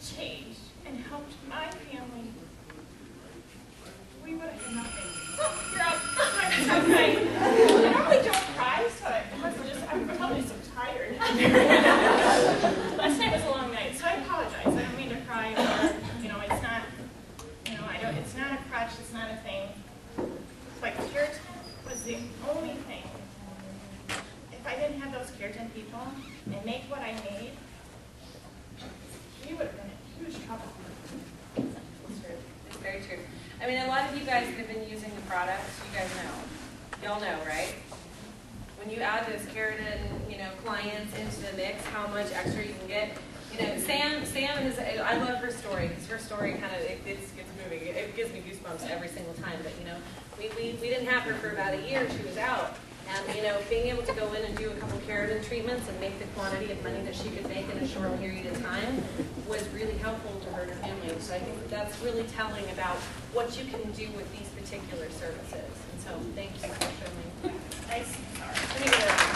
changed and helped my family, we would have had nothing. Oh, you're up. I'm crying. I normally don't cry, so I'm probably so tired. Last night was a long night, so I apologize. I don't mean to cry, or, it's not, it's not a crutch, it's not a thing. But Keratin was the only thing. If I didn't have those Keratin people and make what I made, we would have been in huge trouble. It's true. It's very true. I mean, a lot of you guys that have been using the products, you guys know. Y'all know, right? When you add those Keratin, clients into the mix, how much extra you can get. Sam is, I love her story, because her story kind of, it gets moving. It gives me goosebumps every single time. But, we didn't have her for about a year. She was out. And, being able to go in and do a couple Keratin treatments and make the quantity of money that she could make in a short period of time was really helpful to her and her family. So I think that's really telling about what you can do with these particular services. And so thank you for showing. Nice. Let me get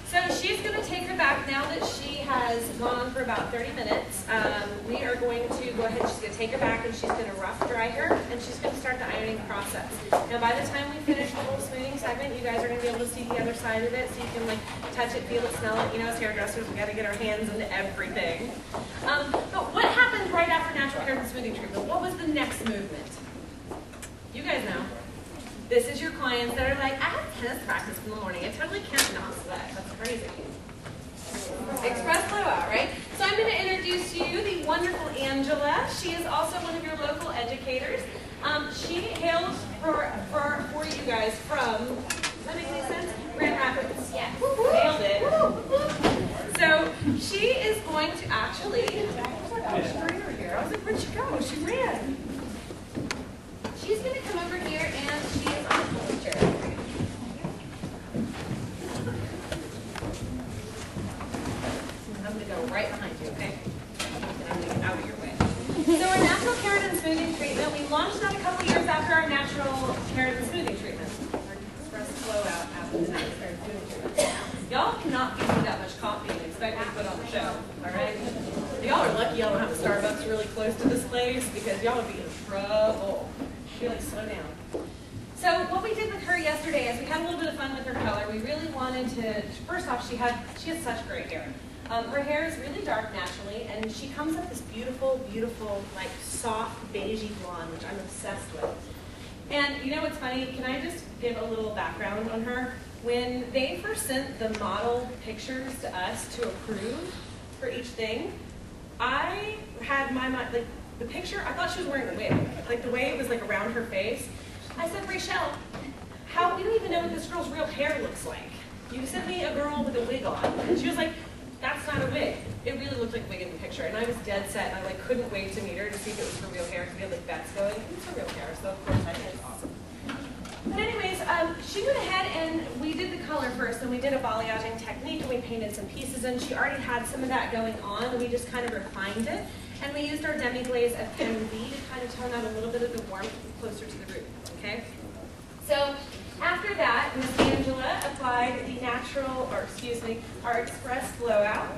So she's going to take her back now that she has gone for about 30 minutes. We are going to go ahead, she's going to take her back and she's going to rough dry her and she's going to start the ironing process. Now by the time we finish the whole smoothing segment, you guys are going to be able to see the other side of it so you can touch it, feel it, smell it. As hairdressers, we got to get our hands into everything. But what happened right after natural Keratin smoothing treatment? What was the next movement? You guys know. This is your clients that are like, I have tennis practice in the morning. I totally can't not sweat. That's crazy. Express blowout, right? So I'm going to introduce you the wonderful Angela. She is also one of your local educators. She hails for you guys from, does that make any sense? Grand Rapids. Yeah. Nailed it. So she is going to actually, I was like, where'd she go? She ran. She's going to come over here and she is on the wheelchair. I'm going to go right behind you, okay? And I'm going to get out of your way. So our natural Keratin smoothing treatment, we launched that a couple years after our natural Keratin smoothing treatment. Our express blowout after the natural Keratin smoothing treatment. Y'all cannot give me that much coffee and expect me to put on the show, all right? Y'all are lucky y'all don't have a Starbucks really close to this place because y'all would be in trouble. Really slow down. So what we did with her yesterday is we had a little bit of fun with her color. We really wanted to, first off, she has such great hair. Her hair is really dark naturally, and she comes up this beautiful, beautiful, soft, beigey blonde, which I'm obsessed with. And you know what's funny? Can I just give a little background on her? When they first sent the model pictures to us to approve for each thing, I had my mind, the picture, I thought she was wearing a wig. The way it was around her face. I said, Rachel, we don't even know what this girl's real hair looks like. You sent me a girl with a wig on. And she was like, that's not a wig. It really looked like a wig in the picture. And I was dead set, and I couldn't wait to meet her to see if it was her real hair, because we had bets going. It's her real hair, so of course I think it's awesome. But anyways, she went ahead and we did the color first, and we did a balayaging technique, and we painted some pieces in. She already had some of that going on, and we just kind of refined it. And we used our demi-glaze of vitamin B to kind of tone out a little bit of the warmth closer to the root, okay? So after that, Miss Angela applied the our express blowout.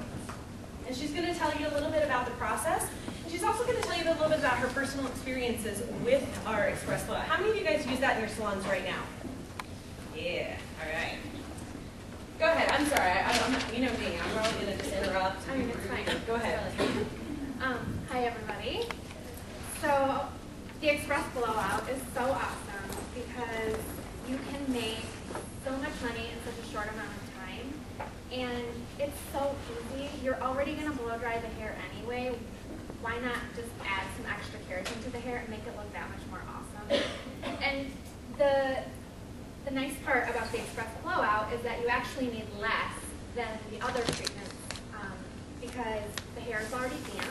And she's going to tell you a little bit about the process. And she's also going to tell you a little bit about her personal experiences with our express blowout. How many of you guys use that in your salons right now? Yeah, all right. Go ahead. I'm sorry. I'm you know me. I'm probably going to just interrupt. I mean, it's fine. Go ahead. Hi, everybody. So the express blowout is so awesome because you can make so much money in such a short amount of time. And it's so easy. You're already going to blow dry the hair anyway. Why not just add some extra keratin to the hair and make it look that much more awesome? And the nice part about the express blowout is that you actually need less than the other treatments because the hair is already damp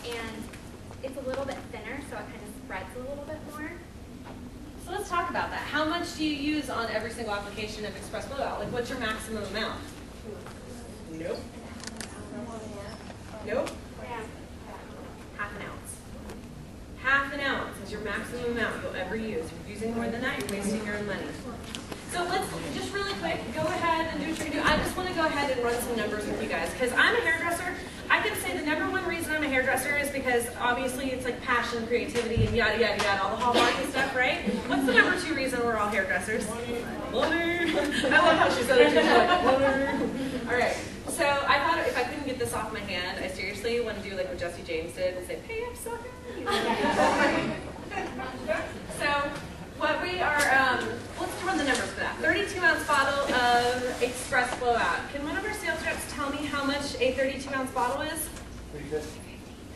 and it's a little bit thinner, so it kind of spreads a little bit more. So let's talk about that. How much do you use on every single application of express blowout? What's your maximum amount? Nope. Nope. Yeah. Half an ounce. Half an ounce is your maximum amount you'll ever use. If you're using more than that, you're wasting your own money. ahead and run some numbers with you guys, because I'm a hairdresser. I can say the number one reason I'm a hairdresser is because obviously it's like passion, creativity, and yada, yada, yada, all the hallmarky stuff, right? What's the number two reason we're all hairdressers? Money. I love how she said it. She's like, money. All right. So I thought if I couldn't get this off my hand, I seriously want to do like what Jesse James did and say, pay up, sucker. So what we are, let's run the numbers for that. 32-ounce bottle of Express Blowout. Can one of our sales reps tell me how much a 32-ounce bottle is? $350.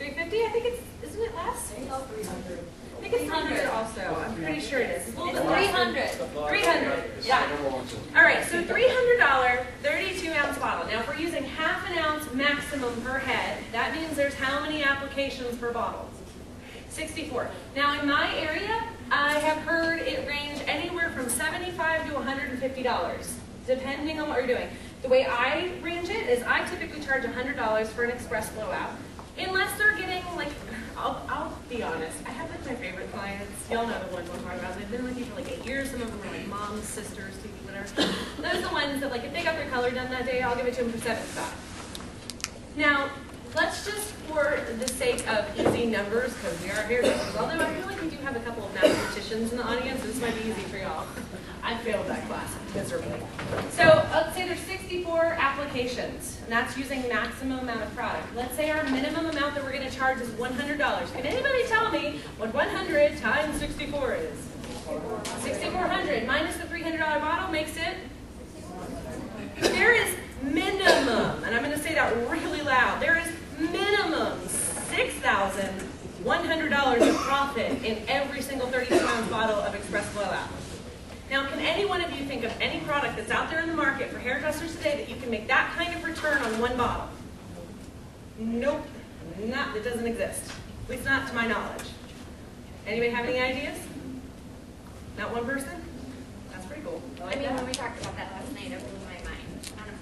$350? I think it's, isn't it less? I think it's 300 also. I'm pretty sure it is. It's a little bit 300. 300. Yeah. All right, so $300 32-ounce bottle. Now, if we're using half an ounce maximum per head, that means there's how many applications per bottle? 64. Now, in my area, I have heard it range anywhere from $75 to $150, depending on what you're doing. The way I range it is I typically charge $100 for an Express Blowout, unless they're getting like, I'll be honest, I have like my favorite clients. Y'all know the ones I'm talking about. They've been with me for like 8 years. Some of them are like moms, sisters, whatever. Those are the ones that like if they got their color done that day, I'll give it to them for $7. Now, let's just, for the sake of easy numbers, because we are hairdressers, although I feel like we do have a couple of mathematicians in the audience, so this might be easy for y'all. I failed that class miserably. So let's say there's 64 applications, and that's using maximum amount of product. Let's say our minimum amount that we're going to charge is $100. Can anybody tell me what 100 times 64 is? 6,400 minus the $300 bottle makes it? There is minimum, and I'm going to say that really loud, there is minimum $6,100 of profit in every single 32-ounce bottle of Express Blowout. Now, can any one of you think of any product that's out there in the market for hairdressers today that you can make that kind of return on one bottle? Nope, it doesn't exist. At least not to my knowledge. Anybody have any ideas? Not one person? That's pretty cool. I mean, when we talked about that last night, it blew my mind on a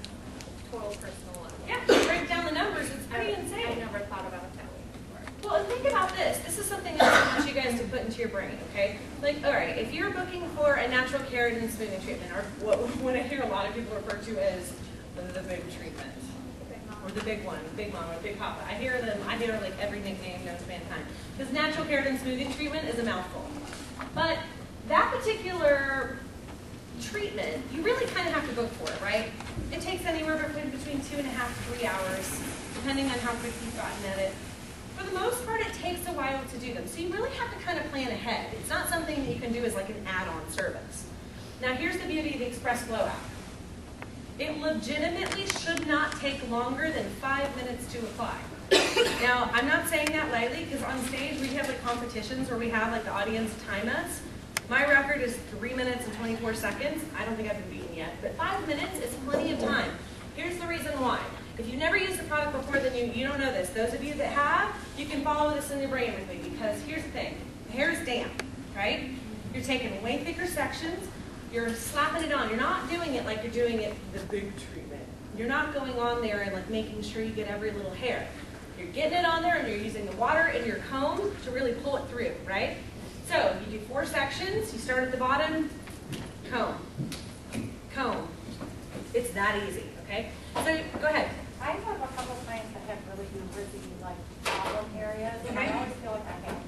total personal level. Yeah, break down the numbers, it's pretty insane. I never thought about it that way before. Well, and think about this. This is something that I want you guys to put into your brain, okay? Like, all right, if you're booking for a natural keratin smoothing treatment, or what I hear a lot of people refer to as the big treatment, or the big one, big mama, big papa. I hear like every nickname known to mankind. Because natural keratin smoothing treatment is a mouthful. But that particular treatment, you really kind of have to book for it, right? It takes anywhere between 2.5 to 3 hours, depending on how quick you've gotten at it. For the most part, it takes a while to do them. So you really have to kind of plan ahead. It's not something that you can do as like an add-on service. Now here's the beauty of the Express Blowout. It legitimately should not take longer than 5 minutes to apply. Now, I'm not saying that lightly, because on stage we have like competitions where we have like the audience time us. My record is 3 minutes and 24 seconds. I don't think I've been beaten yet, but 5 minutes is plenty of time. Here's the reason why. If you've never used the product before, then you don't know this. Those of you that have, you can follow this in your brain with me, because here's the thing. The hair is damp, right? You're taking way thicker sections. You're slapping it on. You're not doing it like you're doing it the big treatment. You're not going on there and like making sure you get every little hair. You're getting it on there, and you're using the water in your comb to really pull it through, right? So you do 4 sections. You start at the bottom, comb, comb. It's that easy, okay? So go ahead. I have a couple clients that have really frizzy, like, problem areas, and I always feel like I have to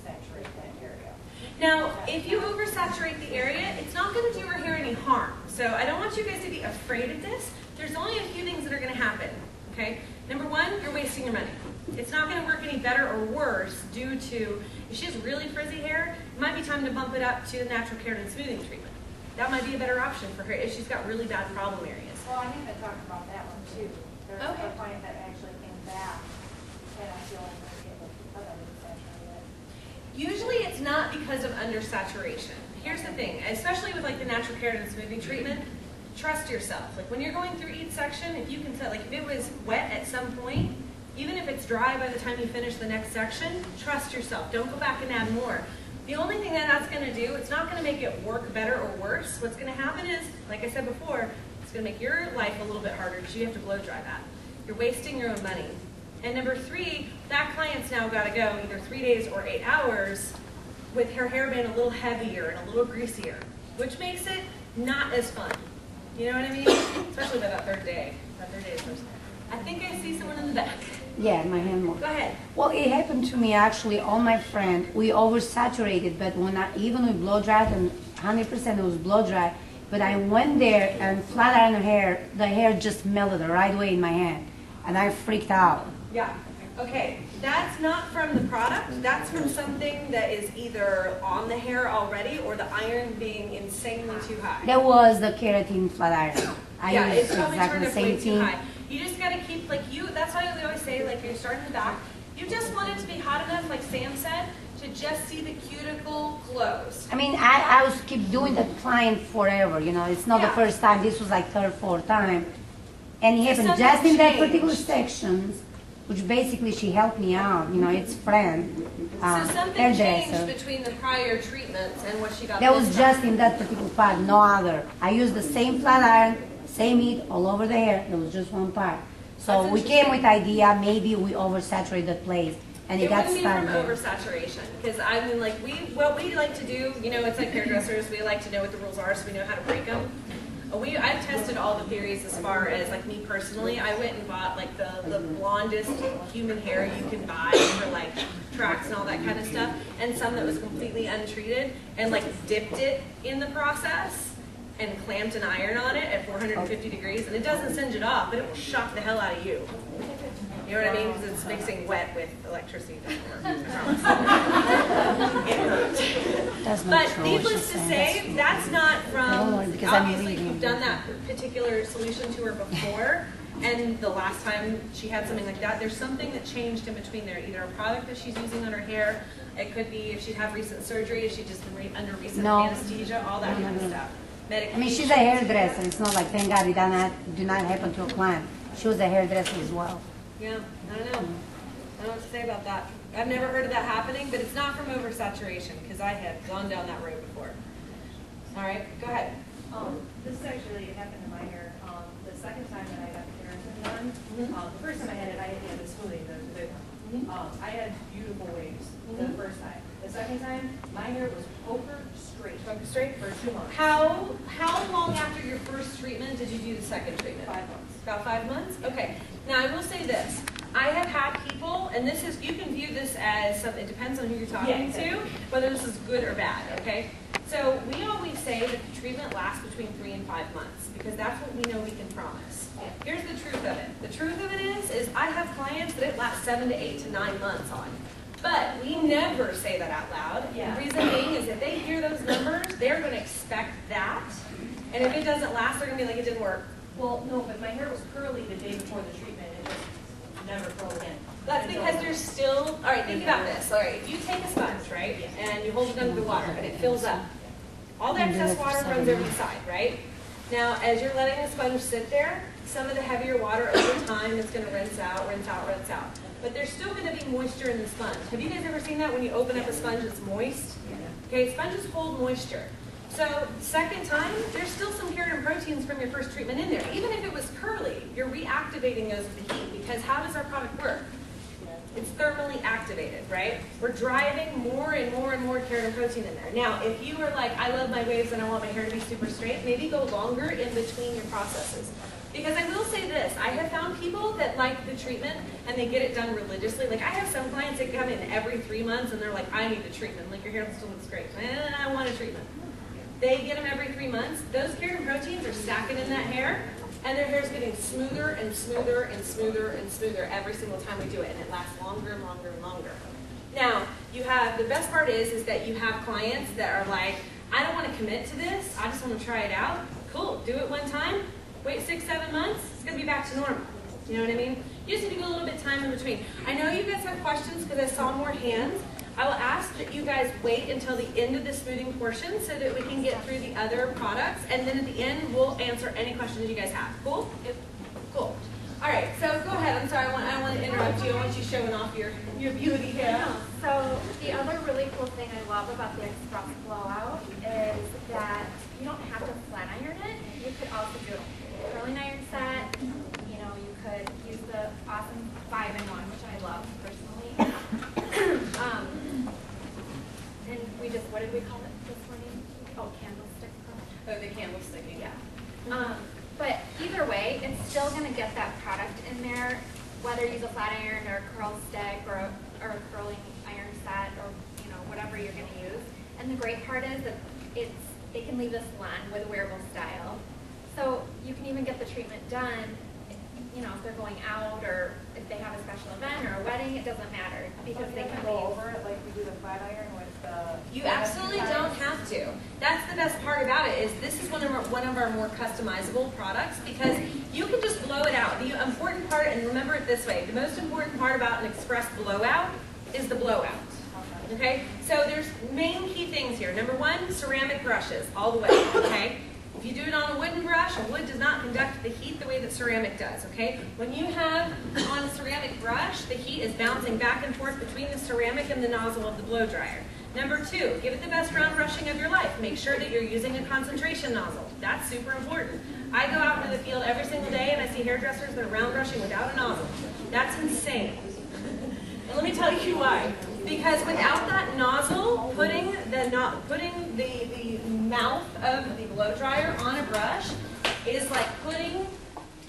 saturate that area. Now, if you oversaturate the area, it's not going to do her hair any harm. So I don't want you guys to be afraid of this. There's only a few things that are going to happen, okay? Number one, you're wasting your money. It's not going to work any better or worse due to, if she has really frizzy hair, it might be time to bump it up to the natural keratin smoothing treatment. That might be a better option for her if she's got really bad problem areas. Well, I need to talk about that one too. There's Okay. a client that actually came back, and I feel like they're able to put it saturated. Usually it's not because of undersaturation. Here's the thing, especially with like the natural keratin smoothing treatment, trust yourself. Like when you're going through each section, if you can tell, like if it was wet at some point, even if it's dry by the time you finish the next section, trust yourself. Don't go back and add more. The only thing that that's going to do, it's not going to make it work better or worse. What's going to happen is, like I said before, it's going to make your life a little bit harder because you have to blow dry that. You're wasting your own money. And number 3, that client's now got to go either 3 days or 8 hours with her hairband a little heavier and a little greasier, which makes it not as fun. You know what I mean? Especially by that third day. That third day is first. I think I see someone in the back. Yeah, my hand more. Go ahead. Well, it happened to me actually. All my friend, we oversaturated, but when I even with blow dried and 100% it was blow dry. But I went there and flat ironed her hair. The hair just melted right away in my hand, and I freaked out. Yeah. Okay. That's not from the product. That's from something that is either on the hair already or the iron being insanely too high. That was the keratin flat iron. Yeah, used it's probably exactly turned the up way same too thing. high. You just gotta keep, like that's why we always say, like you're starting in the back, you just want it to be hot enough, like Sam said, to just see the cuticle close. I mean, I was keep doing that client forever, you know. It's not the Yeah. first time. This was like third, fourth time. And it happened something just in that changed. particular section, which basically she helped me out, you know, it's friend, So something hairdresser. changed between the prior treatments and what she got That this was time. just in that particular part, no other. I used the same flat iron, same heat all over the hair. There was just one part. So That's we came with idea, maybe we oversaturated the place, and it got wouldn't be started. from oversaturation, because I mean, like what we like to do, you know, it's like hairdressers, we like to know what the rules are so we know how to break them. I've tested all the theories as far as, like me personally, I went and bought like the blondest human hair you can buy for like tracks and all that kind of stuff, and some that was completely untreated, and like dipped it in the process and clamped an iron on it at 450 degrees, and it doesn't singe it off, but it will shock the hell out of you. You know what I mean? Because it's mixing wet with electricity. I promise. It hurt. That's not But true, needless she to said. say, that's not No, from, because I'm obviously reading. you've done that particular solution to her before, and the last time she had something like that, there's something that changed in between there, either a product that she's using on her hair, it could be if she'd have recent surgery, if she'd just been under recent No. anesthesia, all that kind of stuff. I mean, she's a hairdresser. It's not like, thank God, it do not happen to a client. She was a hairdresser as well. Yeah, I don't know. I don't know what to say about that. I've never heard of that happening, but it's not from oversaturation, because I have gone down that road before. All right, go ahead. This actually happened to my hair. The second time that I got the keratin done, the first time I had it, I had the smoothing, the big one. I had beautiful waves the first time. The second time, my hair was poker straight. Poker straight? For 2 months. How long after your first treatment did you do the second treatment? 5 months. About 5 months? Okay. Now I will say this. I have had people, and this is, you can view this as something, it depends on who you're talking to, whether this is good or bad, okay? So we always say that the treatment lasts between 3 and 5 months, because that's what we know we can promise. Here's the truth of it. The truth of it is I have clients that it lasts 7 to 8 to 9 months on. But we never say that out loud. Yeah. The reason being is if they hear those numbers, they're going to expect that. And if it doesn't last, they're going to be like, it didn't work. Well, no, but my hair was curly the day before the treatment. It just never curled again. That's because there's still, all right, think about this. All right, if you take a sponge, right, and you hold it under the water and it fills up, all the excess water runs over the side, right? Now, as you're letting the sponge sit there, some of the heavier water over time is going to rinse out, rinse out, rinse out. But there's still going to be moisture in the sponge. Have you guys ever seen that when you open up a sponge it's moist? Okay, sponges hold moisture. So second time, there's still some keratin proteins from your first treatment in there. Even if it was curly, you're reactivating those with the heat, because how does our product work? It's thermally activated, right? We're driving more and more and more keratin protein in there. Now, if you are like, I love my waves and I want my hair to be super straight, maybe go longer in between your processes. Because I will say this, I have found people that like the treatment and they get it done religiously. Like I have some clients that come in every 3 months and they're like, I need a treatment. Like your hair still looks great. I want a treatment. They get them every 3 months. Those keratin proteins are stacking in that hair, and their hair is getting smoother and smoother and smoother and smoother every single time we do it, and it lasts longer and longer and longer. Now, you have, the best part is that you have clients that are like, I don't want to commit to this, I just want to try it out. Cool, do it one time, wait 6, 7 months, it's going to be back to normal. You know what I mean? You just need to go a little bit time in between. I know you guys have questions because I saw more hands. I will ask that you guys wait until the end of the smoothing portion so that we can get through the other products, and then at the end we'll answer any questions you guys have. Cool? Yep. Cool. All right, so go ahead. I'm sorry, I don't want to interrupt you. I want you showing off your beauty here. So the other really cool thing I love about the express blowout is that you don't have to flat iron it. You could also do a curling iron set. You know, you could use the awesome 5-in-1, which I love personally. And we just, what did we call it this morning? Oh, candlestick. Oh, the candlestick. Yeah. But either way, it's still going to get that product in there, whether you use a flat iron or a curl stick or a curling iron set or whatever you're going to use. And the great part is that it can leave this long with a wearable style. So you can even get the treatment done, if they're going out or if they have a special event or a wedding, it doesn't matter because they can go over it like we do the flat iron with the. You absolutely don't have to. That's the best part about it, is this is one of our more customizable products because you can just blow it out. The important part, and remember it this way, the most important part about an express blowout is the blowout. Okay? So there's main key things here. Number one, ceramic brushes all the way, okay? If you do it on a wooden brush, wood does not conduct the heat the way that ceramic does, okay? When you have on a ceramic brush, the heat is bouncing back and forth between the ceramic and the nozzle of the blow dryer. Number two, give it the best round brushing of your life. Make sure that you're using a concentration nozzle. That's super important. I go out into the field every single day and I see hairdressers that are round brushing without a nozzle. That's insane. And let me tell you why. Because without that nozzle, putting the mouth of the blow dryer on a brush is like putting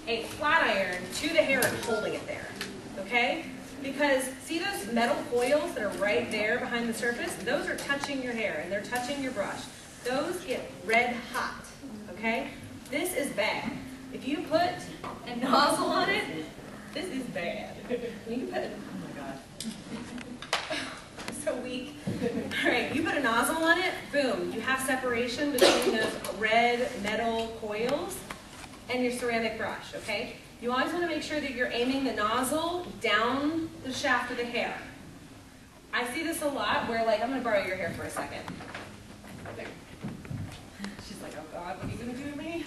a flat iron to the hair and holding it there, okay? Because see those metal coils that are right there behind the surface? Those are touching your hair and they're touching your brush. Those get red hot, okay? This is bad. If you put a nozzle on it, this is bad. You can put, oh my God. So weak. All right, you put a nozzle on it, boom, you have separation between those red metal coils and your ceramic brush, okay? You always want to make sure that you're aiming the nozzle down the shaft of the hair. I see this a lot where, like, I'm going to borrow your hair for a second. There. She's like, oh God, what are you going to do to me?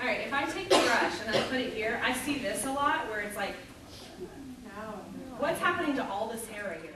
All right, if I take the brush and I put it here, I see this a lot where it's like, what's happening to all this hair right here?